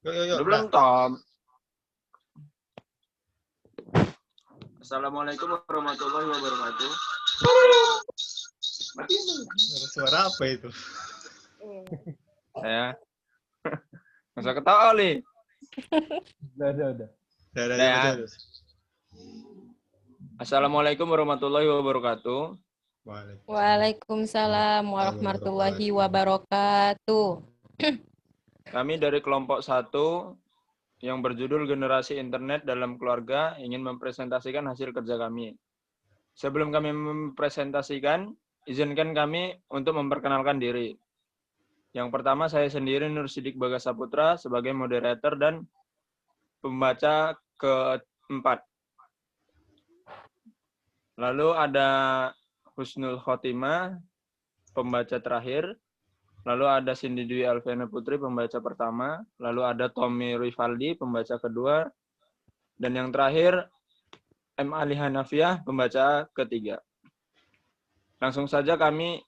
Yuk, Udah belum, dah. Tom? Assalamualaikum warahmatullahi wabarakatuh. Suara apa itu? Ya. Masa ketawa, Li. Udah. Dah, Ya. terus. Assalamualaikum warahmatullahi wabarakatuh. Waalaikumsalam warahmatullahi wabarakatuh. Kami dari kelompok 1 yang berjudul Generasi Internet dalam Keluarga ingin mempresentasikan hasil kerja kami. Sebelum kami mempresentasikan, izinkan kami untuk memperkenalkan diri. Yang pertama, saya sendiri Nur Sidik Bagas Saputra sebagai moderator dan pembaca keempat. Lalu ada Husnul Khotimah, pembaca terakhir. Lalu ada Cindy Dwi Alfiana Putri, pembaca pertama. Lalu ada Tommy Rivaldi, pembaca kedua. Dan yang terakhir, M. Ali Hanafiah, pembaca ketiga. Langsung saja kami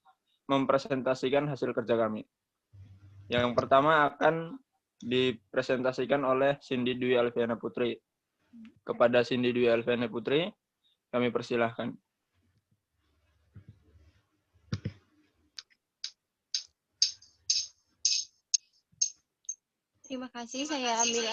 mempresentasikan hasil kerja kami. Yang pertama akan dipresentasikan oleh Cindy Dwi Alfiana Putri. Kepada Cindy Dwi Alfiana Putri, kami persilahkan. Terima kasih, saya ambil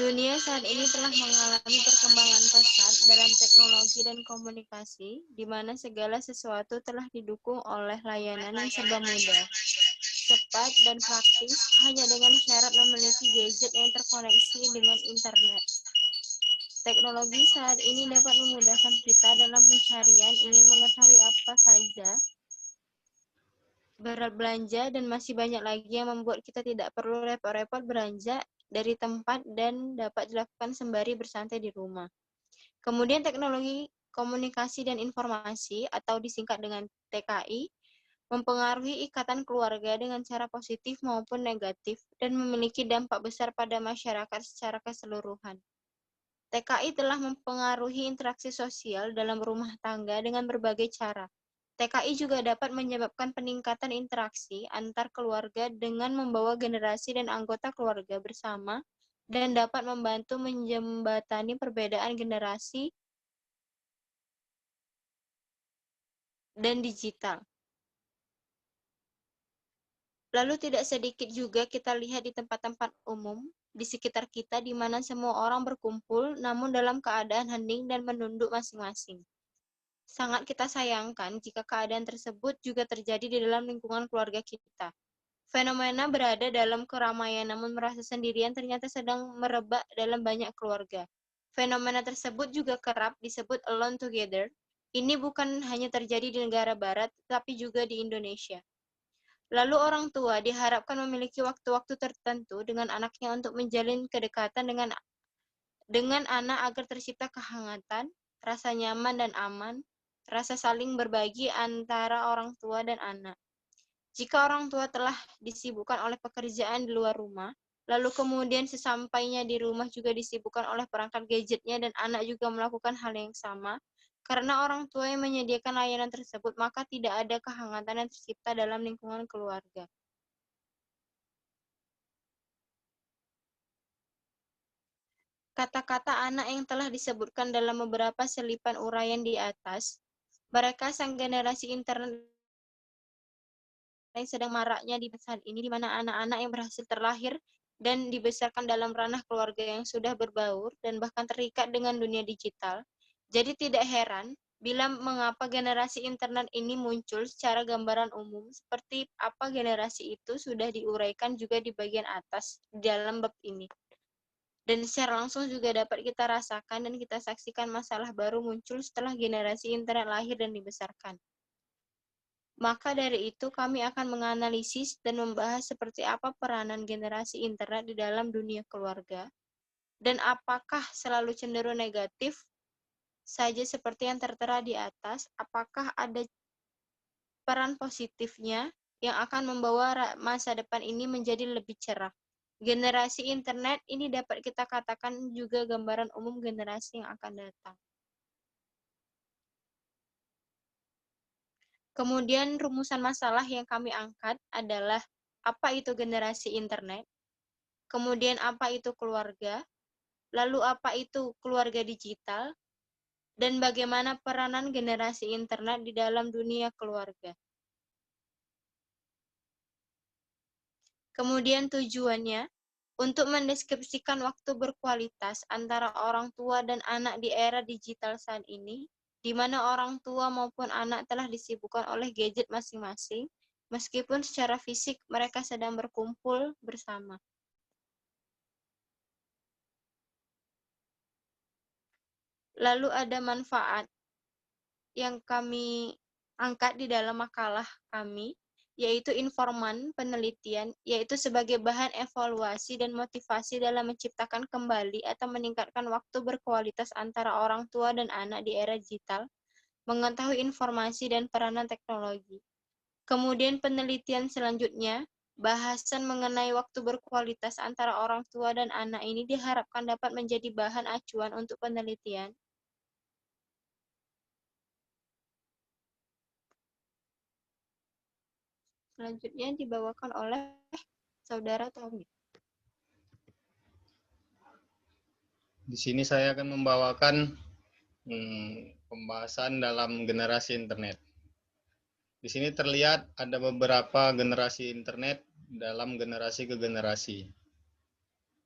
dunia saat ini telah mengalami perkembangan pesat dalam teknologi dan komunikasi, di mana segala sesuatu telah didukung oleh layanan yang serba mudah, cepat, dan praktis, hanya dengan syarat memiliki gadget yang terkoneksi dengan internet. Teknologi saat ini dapat memudahkan kita dalam pencarian, ingin mengetahui apa saja, berbelanja, dan masih banyak lagi yang membuat kita tidak perlu repot-repot beranjak dari tempat dan dapat dilakukan sembari bersantai di rumah. Kemudian teknologi komunikasi dan informasi atau disingkat dengan TKI mempengaruhi ikatan keluarga dengan cara positif maupun negatif dan memiliki dampak besar pada masyarakat secara keseluruhan. TKI telah mempengaruhi interaksi sosial dalam rumah tangga dengan berbagai cara. TKI juga dapat menyebabkan peningkatan interaksi antar keluarga dengan membawa generasi dan anggota keluarga bersama dan dapat membantu menjembatani perbedaan generasi dan digital. Lalu tidak sedikit juga kita lihat di tempat-tempat umum di sekitar kita di mana semua orang berkumpul namun dalam keadaan hening dan menunduk masing-masing. Sangat kita sayangkan jika keadaan tersebut juga terjadi di dalam lingkungan keluarga kita. Fenomena berada dalam keramaian namun merasa sendirian ternyata sedang merebak dalam banyak keluarga. Fenomena tersebut juga kerap disebut alone together. Ini bukan hanya terjadi di negara barat, tetapi juga di Indonesia. Lalu orang tua diharapkan memiliki waktu-waktu tertentu dengan anaknya untuk menjalin kedekatan dengan anak agar tercipta kehangatan, rasa nyaman dan aman, rasa saling berbagi antara orang tua dan anak. Jika orang tua telah disibukkan oleh pekerjaan di luar rumah, lalu kemudian sesampainya di rumah juga disibukkan oleh perangkat gadgetnya dan anak juga melakukan hal yang sama, karena orang tua yang menyediakan layanan tersebut, maka tidak ada kehangatan yang tercipta dalam lingkungan keluarga. Kata-kata anak yang telah disebutkan dalam beberapa selipan uraian di atas, mereka sang generasi internet yang sedang maraknya di saat ini, di mana anak-anak yang berhasil terlahir dan dibesarkan dalam ranah keluarga yang sudah berbaur dan bahkan terikat dengan dunia digital. Jadi tidak heran bila mengapa generasi internet ini muncul secara gambaran umum, seperti apa generasi itu sudah diuraikan juga di bagian atas dalam bab ini. Dan secara langsung juga dapat kita rasakan dan kita saksikan masalah baru muncul setelah generasi internet lahir dan dibesarkan. Maka dari itu kami akan menganalisis dan membahas seperti apa peranan generasi internet di dalam dunia keluarga, dan apakah selalu cenderung negatif saja seperti yang tertera di atas, apakah ada peran positifnya yang akan membawa masa depan ini menjadi lebih cerah. Generasi internet ini dapat kita katakan juga gambaran umum generasi yang akan datang. Kemudian rumusan masalah yang kami angkat adalah apa itu generasi internet, kemudian apa itu keluarga, lalu apa itu keluarga digital, dan bagaimana peranan generasi internet di dalam dunia keluarga. Kemudian tujuannya untuk mendeskripsikan waktu berkualitas antara orang tua dan anak di era digital saat ini, di mana orang tua maupun anak telah disibukkan oleh gadget masing-masing, meskipun secara fisik mereka sedang berkumpul bersama. Lalu ada manfaat yang kami angkat di dalam makalah kami, yaitu informan penelitian, yaitu sebagai bahan evaluasi dan motivasi dalam menciptakan kembali atau meningkatkan waktu berkualitas antara orang tua dan anak di era digital, mengetahui informasi dan peranan teknologi. Kemudian penelitian selanjutnya, bahasan mengenai waktu berkualitas antara orang tua dan anak ini diharapkan dapat menjadi bahan acuan untuk penelitian. Selanjutnya dibawakan oleh Saudara Tommy. Di sini saya akan membawakan pembahasan dalam generasi internet. Di sini terlihat ada beberapa generasi internet dalam generasi ke generasi.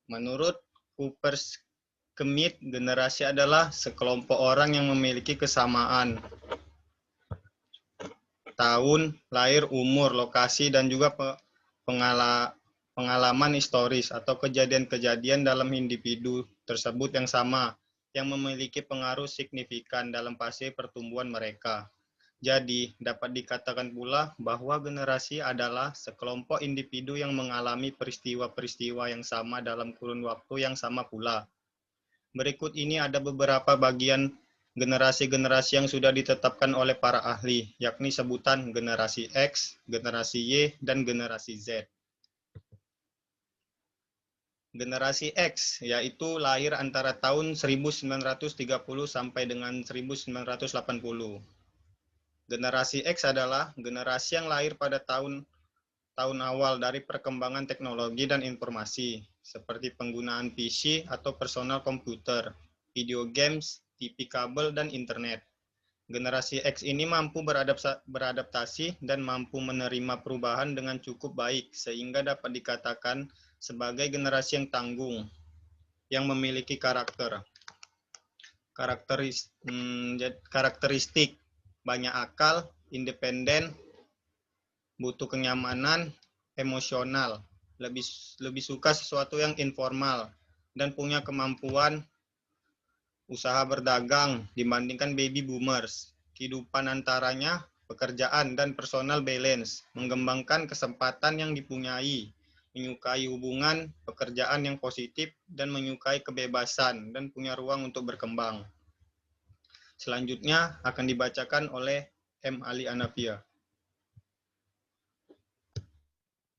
Menurut Cooper-Schmidt, generasi adalah sekelompok orang yang memiliki kesamaan tahun, lahir, umur, lokasi, dan juga pengalaman historis atau kejadian-kejadian dalam individu tersebut yang sama, yang memiliki pengaruh signifikan dalam fase pertumbuhan mereka. Jadi, dapat dikatakan pula bahwa generasi adalah sekelompok individu yang mengalami peristiwa-peristiwa yang sama dalam kurun waktu yang sama pula. Berikut ini ada beberapa bagian generasi-generasi yang sudah ditetapkan oleh para ahli, yakni sebutan generasi X, generasi Y, dan generasi Z. Generasi X, yaitu lahir antara tahun 1930 sampai dengan 1980. Generasi X adalah generasi yang lahir pada tahun awal dari perkembangan teknologi dan informasi, seperti penggunaan PC atau personal komputer, video games, TV kabel, dan internet. Generasi X ini mampu beradaptasi dan mampu menerima perubahan dengan cukup baik, sehingga dapat dikatakan sebagai generasi yang tanggung, yang memiliki karakteristik banyak akal, independen, butuh kenyamanan, emosional, lebih suka sesuatu yang informal, dan punya kemampuan usaha berdagang dibandingkan baby boomers. Kehidupan antaranya pekerjaan dan personal balance, mengembangkan kesempatan yang dipunyai, menyukai hubungan pekerjaan yang positif, dan menyukai kebebasan dan punya ruang untuk berkembang. Selanjutnya akan dibacakan oleh M. Ali Anafia.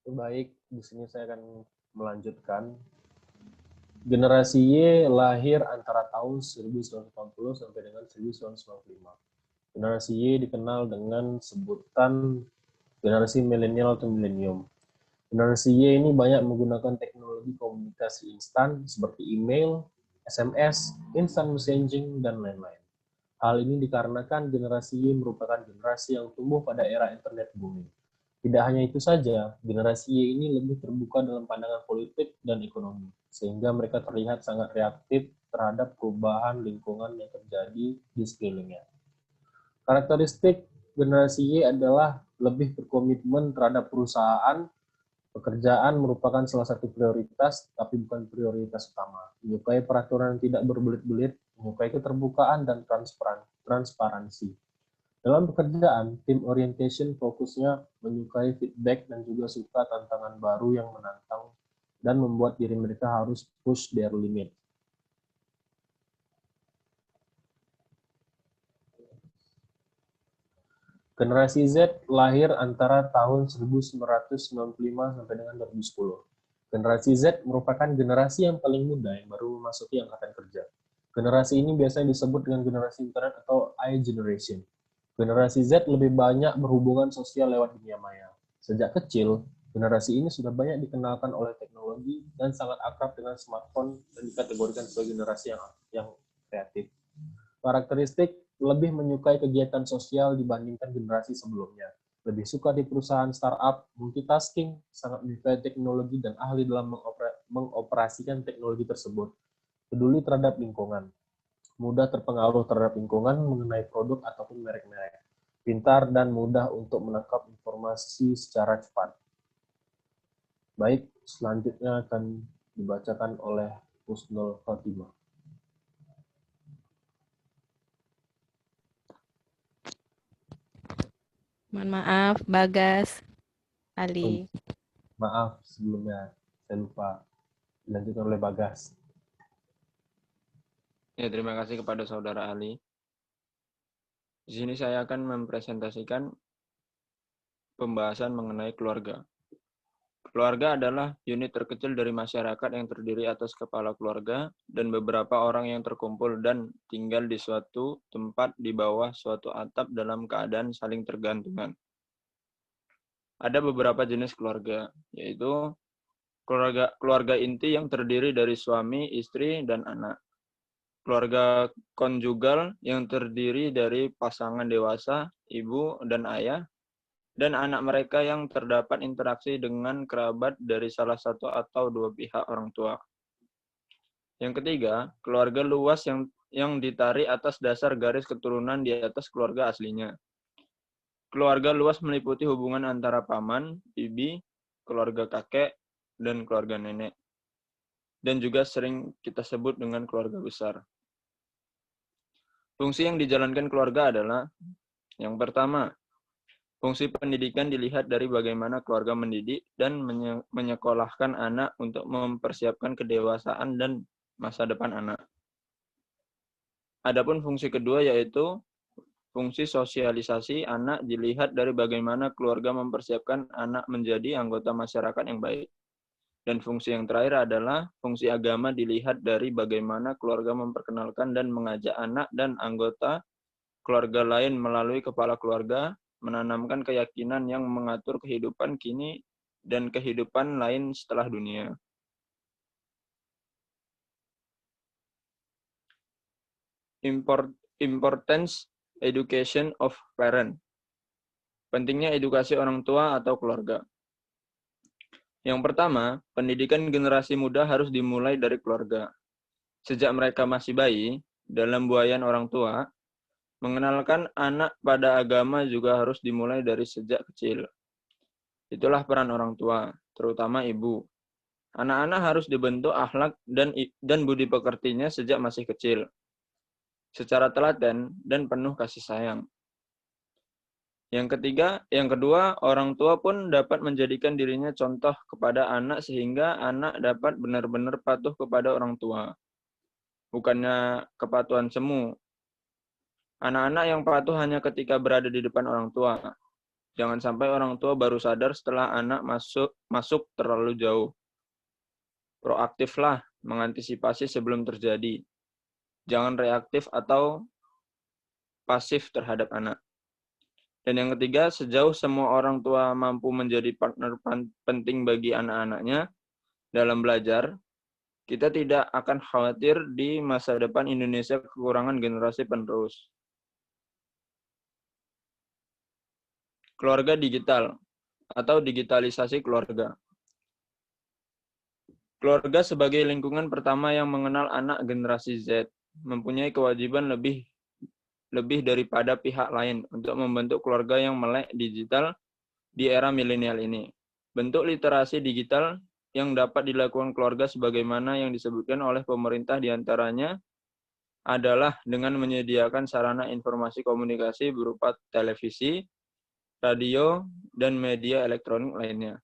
Baik, di sini saya akan melanjutkan. Generasi Y lahir antara tahun 1980 sampai dengan 1995. Generasi Y dikenal dengan sebutan generasi milenial atau milenium. Generasi Y ini banyak menggunakan teknologi komunikasi instan seperti email, SMS, instant messaging, dan lain-lain. Hal ini dikarenakan generasi Y merupakan generasi yang tumbuh pada era internet booming. Tidak hanya itu saja, generasi Y ini lebih terbuka dalam pandangan politik dan ekonomi, sehingga mereka terlihat sangat reaktif terhadap perubahan lingkungan yang terjadi di sekelilingnya. Karakteristik generasi Y adalah lebih berkomitmen terhadap perusahaan. Pekerjaan merupakan salah satu prioritas, tapi bukan prioritas utama. Menyukai peraturan yang tidak berbelit-belit, menyukai keterbukaan dan transparansi. Dalam pekerjaan, team orientation fokusnya menyukai feedback dan juga suka tantangan baru yang menantang dan membuat diri mereka harus push their limit. Generasi Z lahir antara tahun 1995 sampai dengan 2010. Generasi Z merupakan generasi yang paling muda yang baru memasuki angkatan kerja. Generasi ini biasanya disebut dengan generasi internet atau I generation. Generasi Z lebih banyak berhubungan sosial lewat dunia maya. Sejak kecil, generasi ini sudah banyak dikenalkan oleh teknologi dan sangat akrab dengan smartphone dan dikategorikan sebagai generasi yang kreatif. Karakteristik lebih menyukai kegiatan sosial dibandingkan generasi sebelumnya. Lebih suka di perusahaan startup, multitasking, sangat menyukai teknologi dan ahli dalam mengoperasikan teknologi tersebut. Peduli terhadap lingkungan, mudah terpengaruh terhadap lingkungan mengenai produk ataupun merek-merek. Pintar dan mudah untuk menangkap informasi secara cepat. Baik, selanjutnya akan dibacakan oleh Husnul Khotimah. Mohon maaf, Bagas, Ali. Maaf sebelumnya, saya lupa. Dilanjutkan oleh Bagas. Ya, terima kasih kepada Saudara Ali. Di sini saya akan mempresentasikan pembahasan mengenai keluarga. Keluarga adalah unit terkecil dari masyarakat yang terdiri atas kepala keluarga dan beberapa orang yang terkumpul dan tinggal di suatu tempat di bawah suatu atap dalam keadaan saling tergantungan. Ada beberapa jenis keluarga, yaitu keluarga inti yang terdiri dari suami, istri, dan anak. Keluarga konjugal yang terdiri dari pasangan dewasa, ibu dan ayah, dan anak mereka yang terdapat interaksi dengan kerabat dari salah satu atau dua pihak orang tua. Yang ketiga, keluarga luas yang ditarik atas dasar garis keturunan di atas keluarga aslinya. Keluarga luas meliputi hubungan antara paman, bibi, keluarga kakek, dan keluarga nenek. Dan juga sering kita sebut dengan keluarga besar. Fungsi yang dijalankan keluarga adalah, yang pertama, fungsi pendidikan dilihat dari bagaimana keluarga mendidik dan menyekolahkan anak untuk mempersiapkan kedewasaan dan masa depan anak. Adapun fungsi kedua yaitu fungsi sosialisasi anak dilihat dari bagaimana keluarga mempersiapkan anak menjadi anggota masyarakat yang baik. Dan fungsi yang terakhir adalah fungsi agama dilihat dari bagaimana keluarga memperkenalkan dan mengajak anak dan anggota keluarga lain melalui kepala keluarga, menanamkan keyakinan yang mengatur kehidupan kini dan kehidupan lain setelah dunia. Importance education of parent. Pentingnya edukasi orang tua atau keluarga. Yang pertama, pendidikan generasi muda harus dimulai dari keluarga. Sejak mereka masih bayi, dalam buayan orang tua, mengenalkan anak pada agama juga harus dimulai dari sejak kecil. Itulah peran orang tua, terutama ibu. Anak-anak harus dibentuk akhlak dan budi pekertinya sejak masih kecil, secara telaten dan penuh kasih sayang. Yang kedua, orang tua pun dapat menjadikan dirinya contoh kepada anak sehingga anak dapat benar-benar patuh kepada orang tua. Bukannya kepatuhan semu. Anak-anak yang patuh hanya ketika berada di depan orang tua. Jangan sampai orang tua baru sadar setelah anak masuk terlalu jauh. Proaktiflah mengantisipasi sebelum terjadi. Jangan reaktif atau pasif terhadap anak. Dan yang ketiga, sejauh semua orang tua mampu menjadi partner penting bagi anak-anaknya dalam belajar, kita tidak akan khawatir di masa depan Indonesia kekurangan generasi penerus. Keluarga digital atau digitalisasi keluarga. Keluarga sebagai lingkungan pertama yang mengenal anak generasi Z mempunyai kewajiban lebih daripada pihak lain untuk membentuk keluarga yang melek digital di era milenial ini. Bentuk literasi digital yang dapat dilakukan keluarga sebagaimana yang disebutkan oleh pemerintah diantaranya adalah dengan menyediakan sarana informasi komunikasi berupa televisi, radio, dan media elektronik lainnya.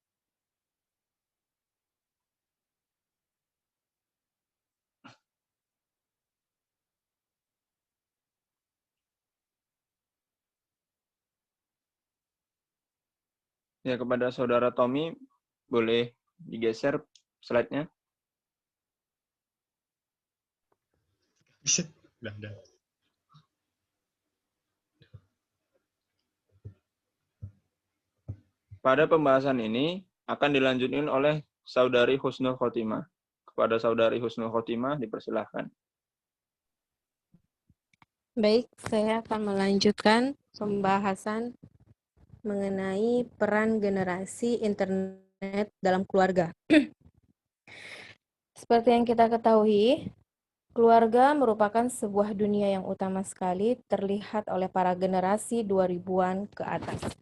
Ya, kepada Saudara Tommy, boleh digeser slide-nya. Udah. Pada pembahasan ini akan dilanjutkan oleh Saudari Husnul Khotimah. Kepada Saudari Husnul Khotimah dipersilahkan. Baik, saya akan melanjutkan pembahasan mengenai peran generasi internet dalam keluarga. Seperti yang kita ketahui, keluarga merupakan sebuah dunia yang utama sekali terlihat oleh para generasi 2000-an ke atas.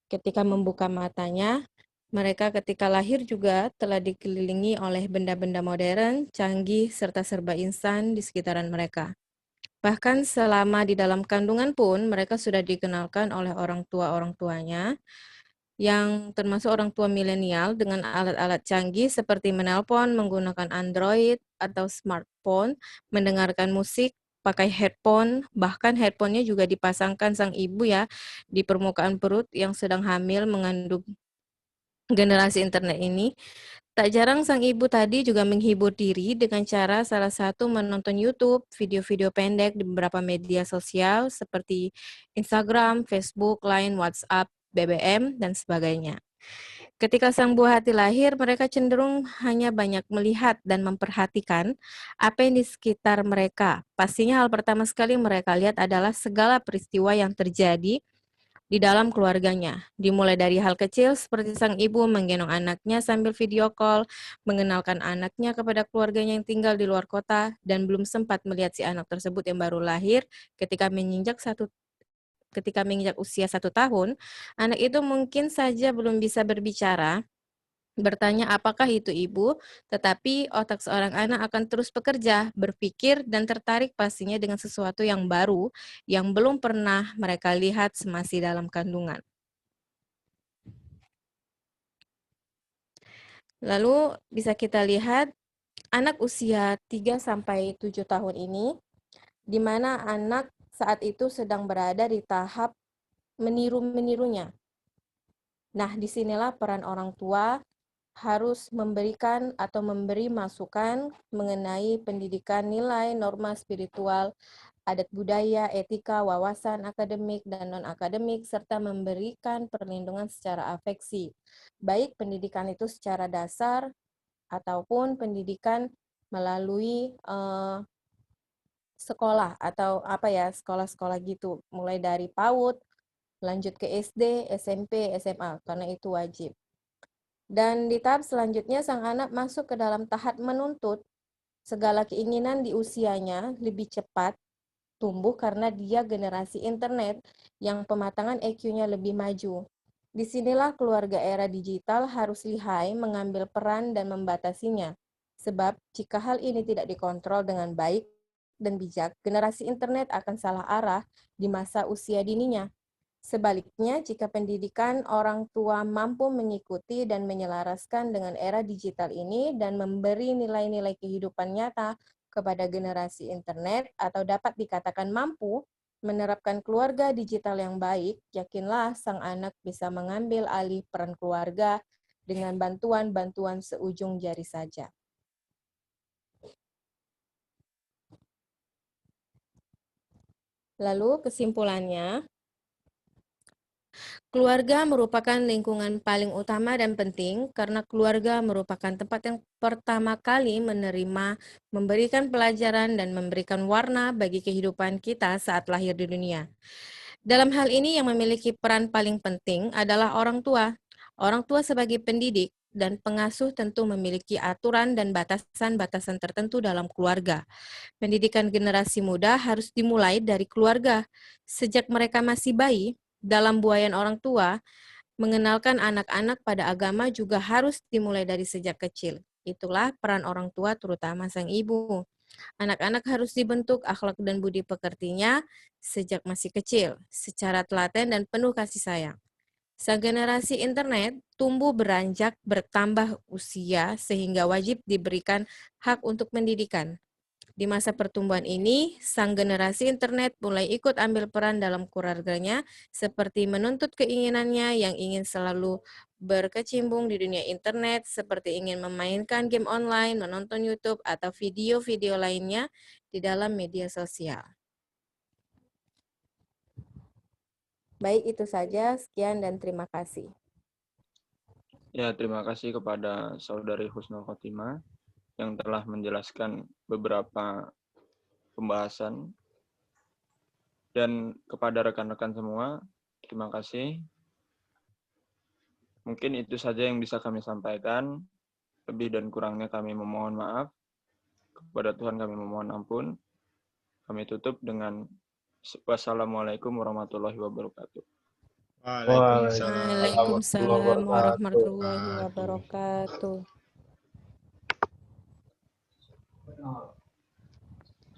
Ketika membuka matanya, mereka ketika lahir juga telah dikelilingi oleh benda-benda modern, canggih, serta serba instan di sekitaran mereka. Bahkan selama di dalam kandungan pun mereka sudah dikenalkan oleh orang tuanya, yang termasuk orang tua milenial dengan alat-alat canggih seperti menelpon menggunakan Android atau smartphone, mendengarkan musik pakai headphone, bahkan headphone-nya juga dipasangkan sang ibu ya di permukaan perut yang sedang hamil mengandung generasi internet ini. Tak jarang sang ibu tadi juga menghibur diri dengan cara salah satu menonton YouTube, video-video pendek di beberapa media sosial seperti Instagram, Facebook, Line, WhatsApp, BBM, dan sebagainya. Ketika sang buah hati lahir, mereka cenderung hanya banyak melihat dan memperhatikan apa yang di sekitar mereka. Pastinya hal pertama sekali mereka lihat adalah segala peristiwa yang terjadi di dalam keluarganya. Dimulai dari hal kecil seperti sang ibu menggendong anaknya sambil video call, mengenalkan anaknya kepada keluarganya yang tinggal di luar kota, dan belum sempat melihat si anak tersebut yang baru lahir ketika menginjak usia 1 tahun, anak itu mungkin saja belum bisa berbicara, bertanya apakah itu ibu, tetapi otak seorang anak akan terus bekerja, berpikir, dan tertarik pastinya dengan sesuatu yang baru yang belum pernah mereka lihat semasih dalam kandungan. Lalu bisa kita lihat anak usia 3-7 tahun ini, di mana anak saat itu sedang berada di tahap meniru-menirunya. Nah, disinilah peran orang tua harus memberikan atau memberi masukan mengenai pendidikan nilai, norma spiritual, adat budaya, etika, wawasan akademik, dan non-akademik, serta memberikan perlindungan secara afeksi. Baik pendidikan itu secara dasar ataupun pendidikan melalui sekolah atau sekolah-sekolah gitu, mulai dari PAUD, lanjut ke SD, SMP, SMA, karena itu wajib. Dan di tahap selanjutnya, sang anak masuk ke dalam tahap menuntut segala keinginan di usianya lebih cepat tumbuh karena dia generasi internet yang pematangan EQ-nya lebih maju. Disinilah keluarga era digital harus lihai mengambil peran dan membatasinya. Sebab jika hal ini tidak dikontrol dengan baik dan bijak, generasi internet akan salah arah di masa usia dininya. Sebaliknya, jika pendidikan orang tua mampu mengikuti dan menyelaraskan dengan era digital ini dan memberi nilai-nilai kehidupan nyata kepada generasi internet atau dapat dikatakan mampu menerapkan keluarga digital yang baik, yakinlah sang anak bisa mengambil alih peran keluarga dengan bantuan-bantuan seujung jari saja. Lalu kesimpulannya, keluarga merupakan lingkungan paling utama dan penting karena keluarga merupakan tempat yang pertama kali menerima, memberikan pelajaran, dan memberikan warna bagi kehidupan kita saat lahir di dunia. Dalam hal ini yang memiliki peran paling penting adalah orang tua. Orang tua sebagai pendidik dan pengasuh tentu memiliki aturan dan batasan-batasan tertentu dalam keluarga. Pendidikan generasi muda harus dimulai dari keluarga. Sejak mereka masih bayi, dalam buayan orang tua, mengenalkan anak-anak pada agama juga harus dimulai dari sejak kecil. Itulah peran orang tua terutama sang ibu. Anak-anak harus dibentuk akhlak dan budi pekertinya sejak masih kecil, secara telaten dan penuh kasih sayang. Sang generasi internet tumbuh beranjak bertambah usia sehingga wajib diberikan hak untuk pendidikan. Di masa pertumbuhan ini, sang generasi internet mulai ikut ambil peran dalam keluarganya seperti menuntut keinginannya yang ingin selalu berkecimpung di dunia internet seperti ingin memainkan game online, menonton YouTube, atau video-video lainnya di dalam media sosial. Baik, itu saja. Sekian dan terima kasih. Ya, terima kasih kepada Saudari Husnul Khotimah yang telah menjelaskan beberapa pembahasan. Dan kepada rekan-rekan semua, terima kasih. Mungkin itu saja yang bisa kami sampaikan. Lebih dan kurangnya kami memohon maaf. Kepada Tuhan kami memohon ampun. Kami tutup dengan wassalamualaikum warahmatullahi wabarakatuh. Waalaikumsalam. Waalaikumsalam warahmatullahi wabarakatuh.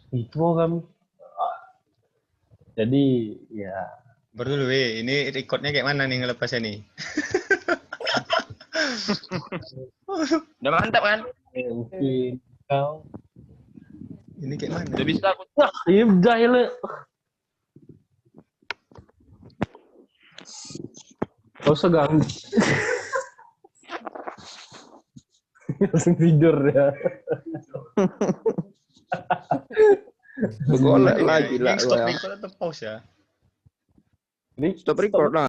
Itu kami. Jadi ya Berdulu, ini recordnya kayak mana nih ngelepasnya nih? Udah mantap kan? mungkin kau Ini kayak mana? Udah bisa aku. iya jahil. Gak usah ganggu. Langsung tidur ya. Golek lagi lah. Yang stop record atau pause ya? Ini Stop record lah.